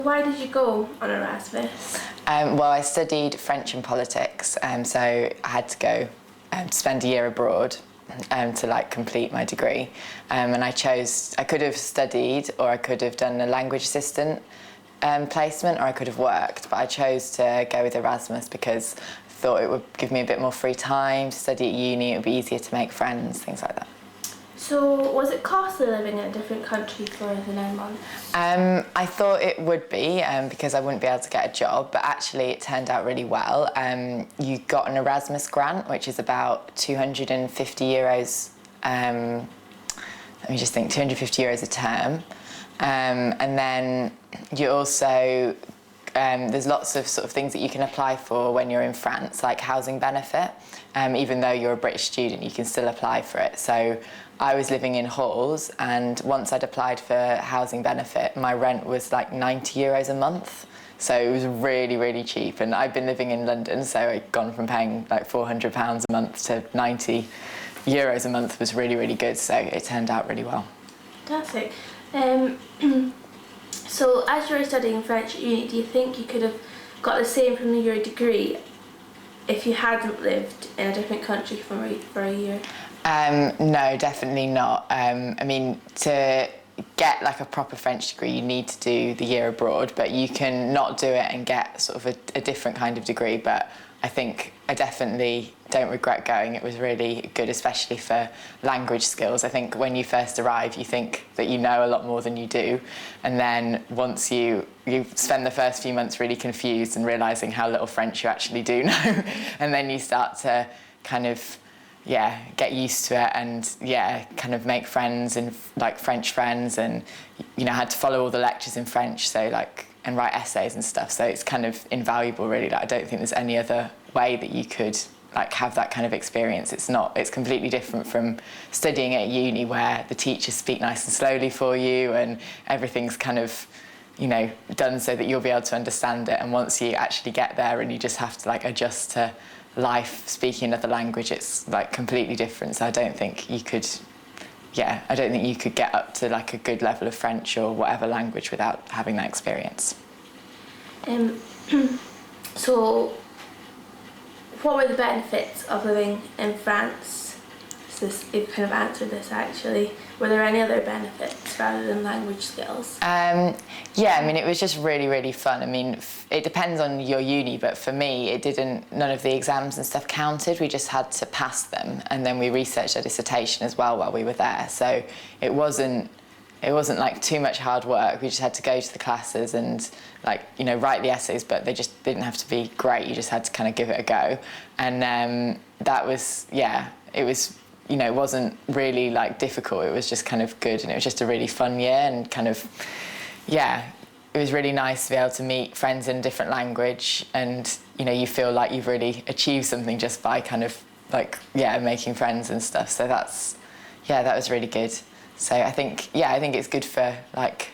Why did you go on Erasmus? Well, I studied French and politics, so I had to go spend a year abroad to complete my degree. And I could have studied, or I could have done a language assistant placement, or I could have worked, but I chose to go with Erasmus because I thought it would give me a bit more free time to study at uni. It would be easier to make friends, things like that. So, was it costly living in a different country for the 9 months? I thought it would be because I wouldn't be able to get a job, but actually it turned out really well. You got an Erasmus grant, which is about €250. Let me just think, €250 a term. And then you also, there's lots of sort of things that you can apply for when you're in France, like housing benefit. Even though you're a British student, you can still apply for it. So I was living in halls, and once I'd applied for housing benefit, my rent was like €90 a month. So it was really, really cheap. And I'd been living in London, so I'd gone from paying like £400 a month to €90 a month was really, really good. So it turned out really well. Fantastic. So as you were studying French at uni, do you think you could have got the same from your degree if you hadn't lived in a different country for a year? No, definitely not. I mean, to get like a proper French degree, you need to do the year abroad, but you can not do it and get sort of a different kind of degree. But I think I definitely don't regret going. It was really good, especially for language skills. I think when you first arrive, you think that you know a lot more than you do. And then once you spend the first few months really confused and realising how little French you actually do know. And then you start to kind of, get used to it and, kind of make friends and like French friends. And, I had to follow all the lectures in French, so and write essays and stuff. So it's kind of invaluable, really. I don't think there's any other way that you could have that kind of experience. It's completely different from studying at uni, where the teachers speak nice and slowly for you and everything's kind of, done so that you'll be able to understand it. And once you actually get there and you just have to adjust to life speaking another language, it's completely different. So I don't think you could get up to a good level of French or whatever language without having that experience. So what were the benefits of living in France? So you've kind of answered this actually. Were there any other benefits rather than language skills? It was just really, really fun. It depends on your uni, but for me, none of the exams and stuff counted. We just had to pass them, and then we researched our dissertation as well while we were there. So it wasn't too much hard work. We just had to go to the classes and write the essays, but they just didn't have to be great. You just had to kind of give it a go. And that was, it was, it wasn't really difficult. It was just kind of good, and it was just a really fun year, and kind of, it was really nice to be able to meet friends in a different language, and you feel like you've really achieved something just by kind of making friends and stuff. So that was really good. So I think it's good for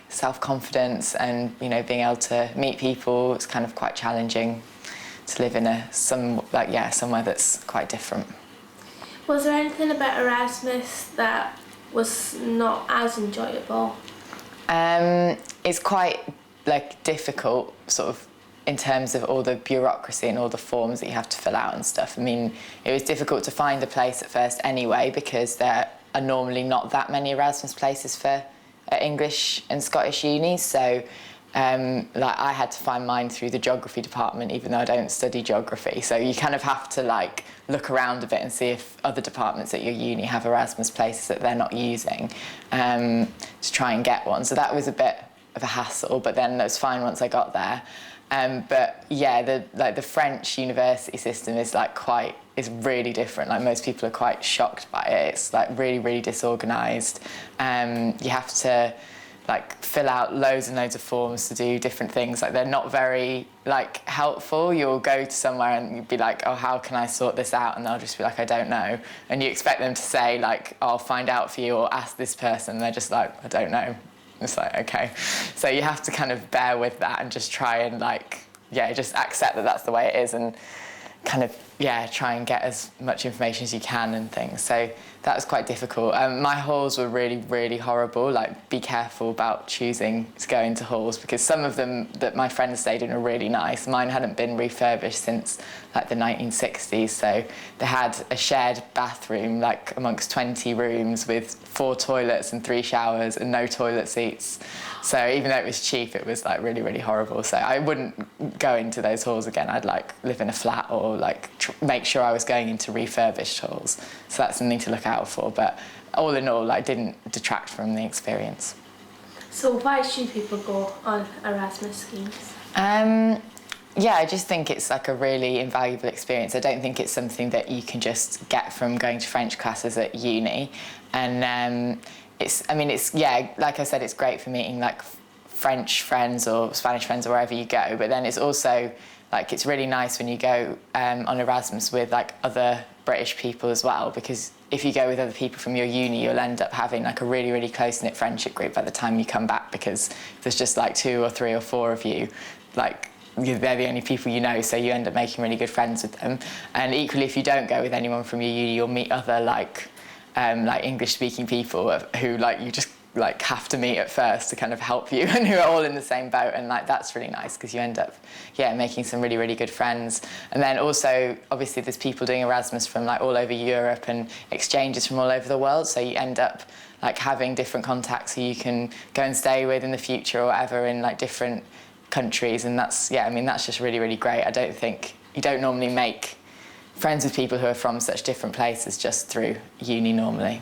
self-confidence and being able to meet people. It's kind of quite challenging to live in somewhere that's quite different. Was there anything about Erasmus that was not as enjoyable? It's quite difficult sort of in terms of all the bureaucracy and all the forms that you have to fill out and stuff. It was difficult to find a place at first anyway, because there are normally not that many Erasmus places for English and Scottish unis. So I had to find mine through the geography department, even though I don't study geography. So you kind of have to look around a bit and see if other departments at your uni have Erasmus places that they're not using, to try and get one. So that was a bit of a hassle, but then it was fine once I got there. The French university system is is really different. Most people are quite shocked by it. It's really, really disorganised. You have to fill out loads and loads of forms to do different things. They're not very helpful. You'll go to somewhere and you'll be oh, how can I sort this out? And they'll just be I don't know. And you expect them to say I'll find out for you, or ask this person. And they're just I don't know. It's okay. So you have to kind of bear with that and just try and just accept that that's the way it is, and kind of try and get as much information as you can and things. So that was quite difficult. My halls were really, really horrible. Like, be careful about choosing to go into halls, because some of them that my friends stayed in are really nice. Mine hadn't been refurbished since like the 1960s, so they had a shared bathroom like amongst 20 rooms with 4 toilets and 3 showers and no toilet seats. So even though it was cheap, it was like really, really horrible. So I wouldn't go into those halls again. I'd like live in a flat or like make sure I was going into refurbished halls. So that's something to look out for. But all in all, like, didn't detract from the experience. So why should people go on Erasmus schemes? Yeah, I just think it's like a really invaluable experience. I don't think it's something that you can just get from going to French classes at uni. And it's like I said, it's great for meeting like French friends or Spanish friends or wherever you go. But then it's also like, it's really nice when you go on Erasmus with like other British people as well, because if you go with other people from your uni, you'll end up having like a really, really close-knit friendship group by the time you come back, because there's just like 2 or 3 or 4 of you, like, they're the only people you know, so you end up making really good friends with them. And equally, if you don't go with anyone from your uni, you'll meet other like English-speaking people who like you just like have to meet at first to kind of help you, and who are all in the same boat, and like that's really nice because you end up making some really, really good friends. And then also obviously there's people doing Erasmus from like all over Europe and exchanges from all over the world, so you end up like having different contacts who you can go and stay with in the future or whatever in like different countries. And that's that's just really, really great. I don't think you don't normally make friends with people who are from such different places just through uni normally.